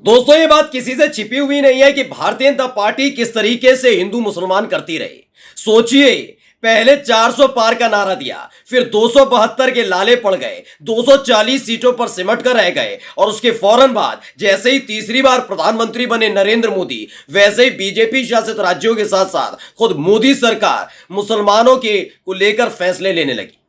दोस्तों ये बात किसी से छिपी हुई नहीं है कि भारतीय जनता पार्टी किस तरीके से हिंदू मुसलमान करती रही। सोचिए, पहले 400 पार का नारा दिया, फिर 272 के लाले पड़ गए, 240 सीटों पर सिमट कर रह गए और उसके फौरन बाद जैसे ही तीसरी बार प्रधानमंत्री बने नरेंद्र मोदी, वैसे ही बीजेपी शासित राज्यों के साथ साथ खुद मोदी सरकार मुसलमानों के को लेकर फैसले लेने लगी।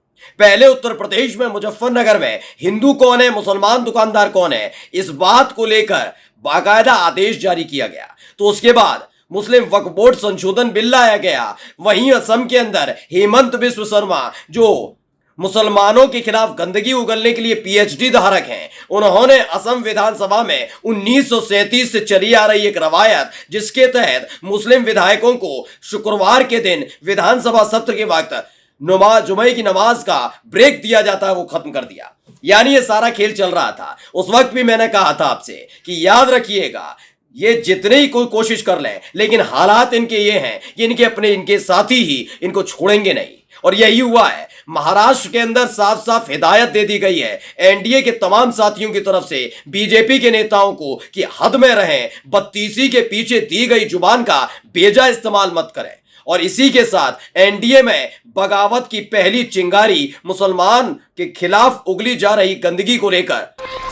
पहले उत्तर प्रदेश में मुजफ्फरनगर में हिंदू कौन है, मुसलमान दुकानदार कौन है, इस बात को लेकर बाकायदा आदेश जारी किया गया। तो उसके बाद मुस्लिम वक्फ बोर्ड संशोधन बिल लाया गया। वहीं असम के अंदर हेमंत बिस्व शर्मा, जो मुसलमानों के खिलाफ गंदगी उगलने के लिए पीएचडी धारक हैं, उन्होंने असम विधानसभा में 1937 से चली आ रही एक रवायत जिसके तहत मुस्लिम विधायकों को शुक्रवार के दिन विधानसभा सत्र के वक्त जुमे की नमाज का ब्रेक दिया जाता है, वो खत्म कर दिया। यानी ये सारा खेल चल रहा था। उस वक्त भी मैंने कहा था आपसे कि याद रखिएगा, ये जितने ही कोई कोशिश कर ले, लेकिन हालात इनके ये हैं कि इनके साथी ही इनको छोड़ेंगे नहीं। और यही हुआ है। महाराष्ट्र के अंदर साफ साफ हिदायत दे दी गई है एनडीए के तमाम साथियों की तरफ से बीजेपी के नेताओं को कि हद में रहें, बत्तीसी के पीछे दी गई जुबान का बेजा इस्तेमाल मत करें। और इसी के साथ एनडीए में बगावत की पहली चिंगारी मुसलमान के खिलाफ उगली जा रही गंदगी को लेकर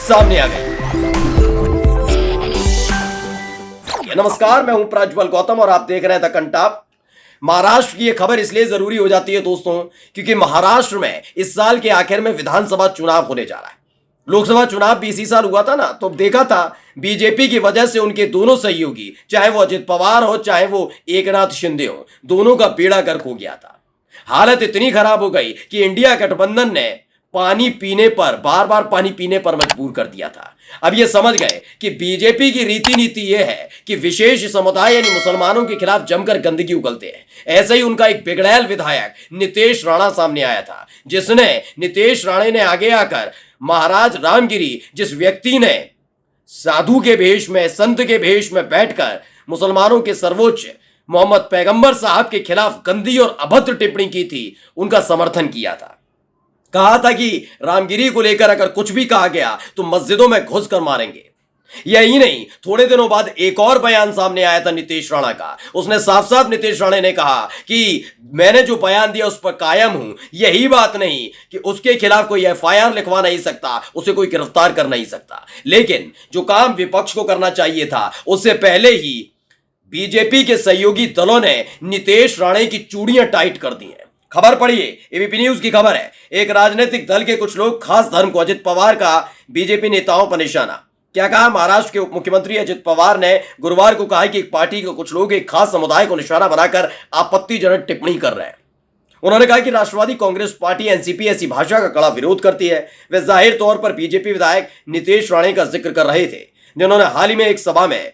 सामने आ गई। नमस्कार, मैं हूं प्रज्वल गौतम और आप देख रहे हैं द कंटाप। महाराष्ट्र की यह खबर इसलिए जरूरी हो जाती है दोस्तों, क्योंकि महाराष्ट्र में इस साल के आखिर में विधानसभा चुनाव होने जा रहा है। लोकसभा चुनाव भी इसी साल हुआ था ना, तो देखा था बीजेपी की वजह से उनके दोनों सहयोगी, चाहे वो अजित पवार हो चाहे वो एकनाथ शिंदे हो, दोनों का बेड़ा गर्क हो गया था। हालत इतनी खराब हो गई कि इंडिया गठबंधन ने बार बार पानी पीने पर मजबूर कर दिया था। अब ये समझ गए कि बीजेपी की रीति नीति यह है कि विशेष समुदाय यानी मुसलमानों के खिलाफ जमकर गंदगी उगलते हैं। ऐसे ही उनका एक बिगड़ैल विधायक नितेश राणा सामने आया था, नितेश राणे ने आगे आकर महाराज रामगिरी, जिस व्यक्ति ने साधु के भेष में, संत के भेष में बैठकर मुसलमानों के सर्वोच्च मोहम्मद पैगंबर साहब के खिलाफ गंदी और अभद्र टिप्पणी की थी, उनका समर्थन किया था। कहा था कि रामगिरी को लेकर अगर कुछ भी कहा गया तो मस्जिदों में घुस कर मारेंगे। यही नहीं, थोड़े दिनों बाद एक और बयान सामने आया था नितेश राणा का। उसने साफ साफ नितेश राणे ने कहा कि मैंने जो बयान दिया उस पर कायम हूं। यही बात नहीं कि उसके खिलाफ कोई एफआईआर लिखवा नहीं सकता, उसे कोई गिरफ्तार कर नहीं सकता, लेकिन जो काम विपक्ष को करना चाहिए था उससे पहले ही बीजेपी के सहयोगी दलों ने नितेश राणे की चूड़ियां टाइट कर दी हैं। खबर पढ़िए, एबीपी न्यूज की खबर है। एक राजनीतिक दल के कुछ लोग खास धर्म को, अजित पवार का बीजेपी नेताओं पर निशाना। क्या कहा? महाराष्ट्र के उप मुख्यमंत्री अजित पवार ने गुरुवार को कहा कि एक पार्टी के कुछ लोग एक खास समुदाय को निशाना बनाकर आपत्तिजनक टिप्पणी कर रहे हैं। उन्होंने कहा कि राष्ट्रवादी कांग्रेस पार्टी एनसीपी ऐसी भाषा का कड़ा विरोध करती है। वे जाहिर तौर पर बीजेपी विधायक नितेश राणे का जिक्र कर रहे थे, जिन्होंने हाल ही में एक सभा में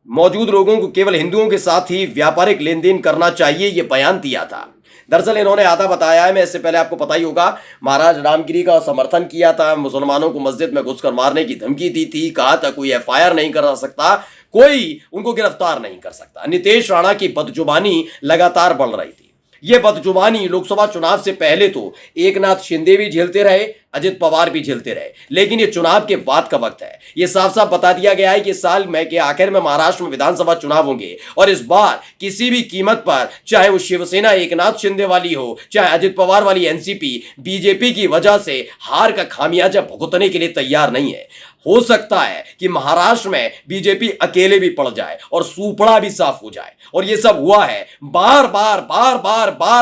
मौजूद लोगों को केवल हिंदुओं के साथ ही व्यापारिक लेन देन करना चाहिए, यह बयान दिया था। दरअसल इन्होंने आधा बताया है, मैं इससे पहले आपको पता ही होगा, महाराज रामगिरी का समर्थन किया था, मुसलमानों को मस्जिद में घुसकर मारने की धमकी दी थी, कहा था कोई एफआईआर नहीं कर सकता, कोई उनको गिरफ्तार नहीं कर सकता। नितेश राणा की बदजुबानी लगातार बढ़ रही थी। यह बदजुबानी लोकसभा चुनाव से पहले तो एकनाथ शिंदे भी झेलते रहे, अजित पवार भी झेलते रहे, लेकिन ये चुनाव के बाद का वक्त है। ये साफ साफ बता दिया गया है कि साल में के आखिर में महाराष्ट्र में विधानसभा चुनाव होंगे और इस बार किसी भी कीमत पर, चाहे वो शिवसेना एकनाथ शिंदे वाली हो, चाहे अजित पवार वाली एनसीपी, बीजेपी की वजह से हार का खामियाजा भुगतने के लिए तैयार नहीं है। हो सकता है कि महाराष्ट्र में बीजेपी अकेले भी पड़ जाए और सूपड़ा भी साफ हो जाए। और यह सब हुआ है बार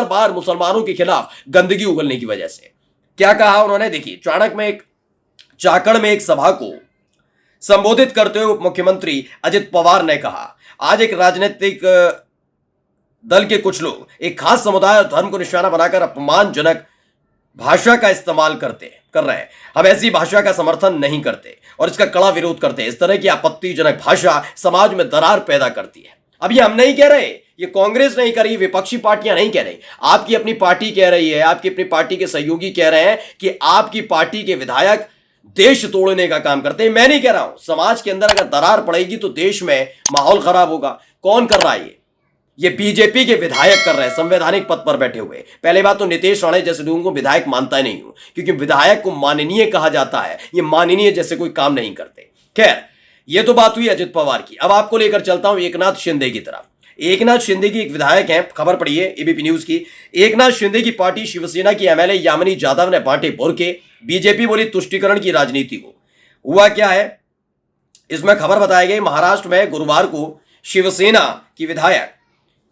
बार मुसलमानों के खिलाफ गंदगी उगलने की वजह से। क्या कहा उन्होंने? देखिए, चाकड़ में एक सभा को संबोधित करते हुए उप मुख्यमंत्री अजित पवार ने कहा, आज एक राजनीतिक दल के कुछ लोग एक खास समुदाय और धर्म को निशाना बनाकर अपमानजनक भाषा का इस्तेमाल कर रहे हैं। हम ऐसी भाषा का समर्थन नहीं करते और इसका कड़ा विरोध करते हैं। इस तरह की आपत्तिजनक भाषा समाज में दरार पैदा करती है। अब ये हम नहीं कह रहे, ये कांग्रेस नहीं कर रही, विपक्षी पार्टियां नहीं कह रही, आपकी अपनी पार्टी कह रही है, आपकी अपनी पार्टी के सहयोगी कह रहे हैं कि आपकी पार्टी के विधायक देश तोड़ने का काम करते हैं। मैं नहीं कह रहा हूं। समाज के अंदर अगर दरार पड़ेगी तो देश में माहौल खराब होगा। कौन कर रहा है? ये बीजेपी के विधायक कर रहे हैं, संवैधानिक पद पर बैठे हुए। पहले बात तो नितेश राणे जैसे लोगों को विधायक मानता ही नहीं हूं, क्योंकि विधायक को माननीय कहा जाता है। ये माननीय जैसे कोई काम नहीं करते। खैर, ये तो बात हुई अजित पवार की। अब आपको लेकर चलता हूं एकनाथ शिंदे की तरफ। एकनाथ शिंदे की एक विधायक हैं, खबर पढ़िए एबीपी न्यूज की। एकनाथ शिंदे की पार्टी शिवसेना की एमएलए यामिनी जाधव ने बांटे बुर्के, बीजेपी बोली तुष्टीकरण की राजनीति को। हुआ क्या है, इसमें खबर बताई गई महाराष्ट्र में गुरुवार को शिवसेना की विधायक,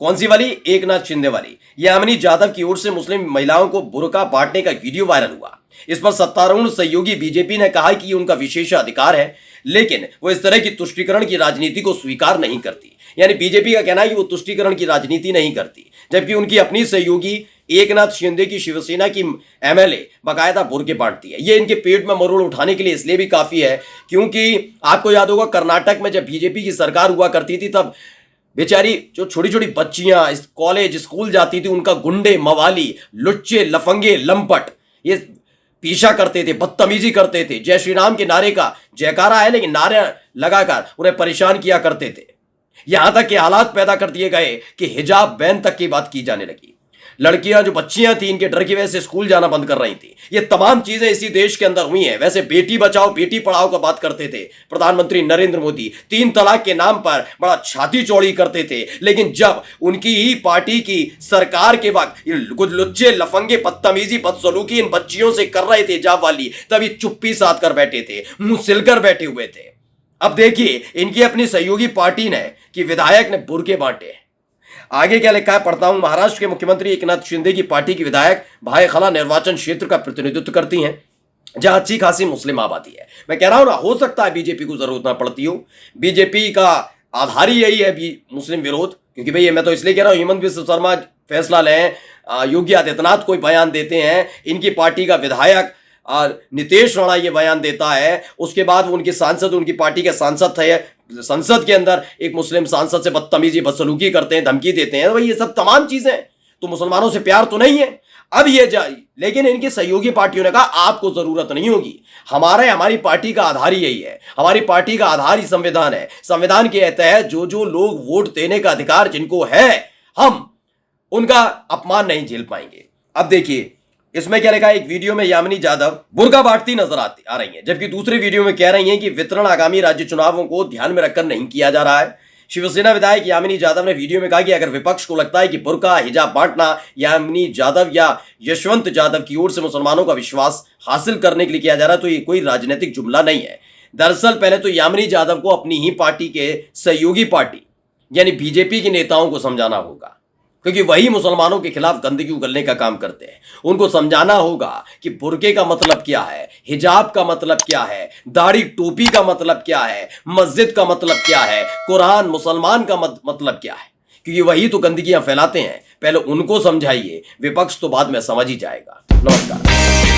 कौन सी वाली, एकनाथ शिंदे वाली, यामिनी जाधव की ओर से मुस्लिम महिलाओं को बुर्का बांटने का वीडियो वायरल हुआ। इस पर सत्तारूढ़ सहयोगी बीजेपी ने कहा कि ये उनका विशेष अधिकार है, लेकिन वो इस तरह की तुष्टीकरण की राजनीति को स्वीकार नहीं करती। यानी बीजेपी का कहना है कि वो तुष्टीकरण की राजनीति नहीं करती, जबकि उनकी अपनी सहयोगी एकनाथ शिंदे की शिवसेना की एमएलए बाकायदा बुर्के बांटती है। ये इनके पेट में मरोड़ उठाने के लिए इसलिए भी काफी है क्योंकि आपको याद होगा कर्नाटक में जब बीजेपी की सरकार हुआ करती थी तब बेचारी जो छोटी छोटी बच्चियां कॉलेज स्कूल जाती थी, उनका गुंडे मवाली लुच्चे लफंगे लंपट ये पीछा करते थे, बदतमीजी करते थे, जय श्री राम के नारे का जयकारा है लेकिन नारे लगाकर उन्हें परेशान किया करते थे। यहां तक के हालात पैदा कर दिए गए कि हिजाब बैन तक की बात की जाने लगी। लड़कियां जो बच्चियां थी इनके डर की वजह से स्कूल जाना बंद कर रही थी। ये तमाम चीजें इसी देश के अंदर हुई हैं। वैसे बेटी बचाओ बेटी पढ़ाओ का बात करते थे प्रधानमंत्री नरेंद्र मोदी, 3 तलाक के नाम पर बड़ा छाती चौड़ी करते थे, लेकिन जब उनकी ही पार्टी की सरकार के वक्त कुछ लुच्चे लफंगे बदतमीजी बदसलूकी इन बच्चियों से कर रहे थे हिजाब वाली, तभी चुप्पी साध कर बैठे थे, मुंह सिलकर बैठे हुए थे। अब देखिए इनकी अपनी सहयोगी पार्टी ने कि विधायक ने बुर्के बांटे। आगे क्या लिखा है पढ़ता हूं। महाराष्ट्र के मुख्यमंत्री एकनाथ शिंदे की पार्टी की विधायक भायखला निर्वाचन क्षेत्र का प्रतिनिधित्व करती हैं, जहां अच्छी खासी मुस्लिम आबादी है। मैं कह रहा हूं ना, हो सकता है बीजेपी को जरूरत ना पड़ती हो। बीजेपी का आधार ही यही है मुस्लिम विरोध, क्योंकि भाई मैं तो इसलिए कह रहा हूं हेमंत बिस्व शर्मा फैसला लें, योगी आदित्यनाथ कोई बयान देते हैं, इनकी पार्टी का विधायक नितेश राणा ये बयान देता है, उसके बाद वो उनके सांसद, उनकी पार्टी के सांसद थे, संसद के अंदर एक मुस्लिम सांसद से बदतमीजी बदसलूकी करते हैं, धमकी देते हैं। भाई ये सब तमाम चीजें तो मुसलमानों से प्यार तो नहीं है। अब ये लेकिन इनकी सहयोगी पार्टियों ने कहा आपको जरूरत नहीं होगी, हमारी पार्टी का आधार ही यही है, हमारी पार्टी का आधार ही संविधान है। संविधान के तहत जो लोग वोट देने का अधिकार जिनको है, हम उनका अपमान नहीं झेल पाएंगे। अब देखिए इसमें क्या लिखा है, एक वीडियो में यामिनी जाधव बुर्का बांटती नजर आ रही हैं, जबकि दूसरे वीडियो में कह रही हैं कि वितरण आगामी राज्य चुनावों को ध्यान में रखकर नहीं किया जा रहा है। शिवसेना विधायक यामिनी जाधव ने वीडियो में कहा कि अगर विपक्ष को लगता है कि बुर्का हिजाब बांटना यामिनी जाधव या यशवंत यादव की ओर से मुसलमानों का विश्वास हासिल करने के लिए किया जा रहा है, तो ये कोई राजनीतिक जुमला नहीं है। दरअसल पहले तो यामिनी जाधव को अपनी ही पार्टी के सहयोगी पार्टी यानी बीजेपी के नेताओं को समझाना होगा, क्योंकि वही मुसलमानों के खिलाफ गंदगी उगलने का काम करते हैं। उनको समझाना होगा कि बुर्के का मतलब क्या है, हिजाब का मतलब क्या है, दाढ़ी टोपी का मतलब क्या है, मस्जिद का मतलब क्या है, कुरान मुसलमान का मतलब क्या है, क्योंकि वही तो गंदगियां फैलाते हैं। पहले उनको समझाइए, विपक्ष तो बाद में समझ ही जाएगा। नमस्कार।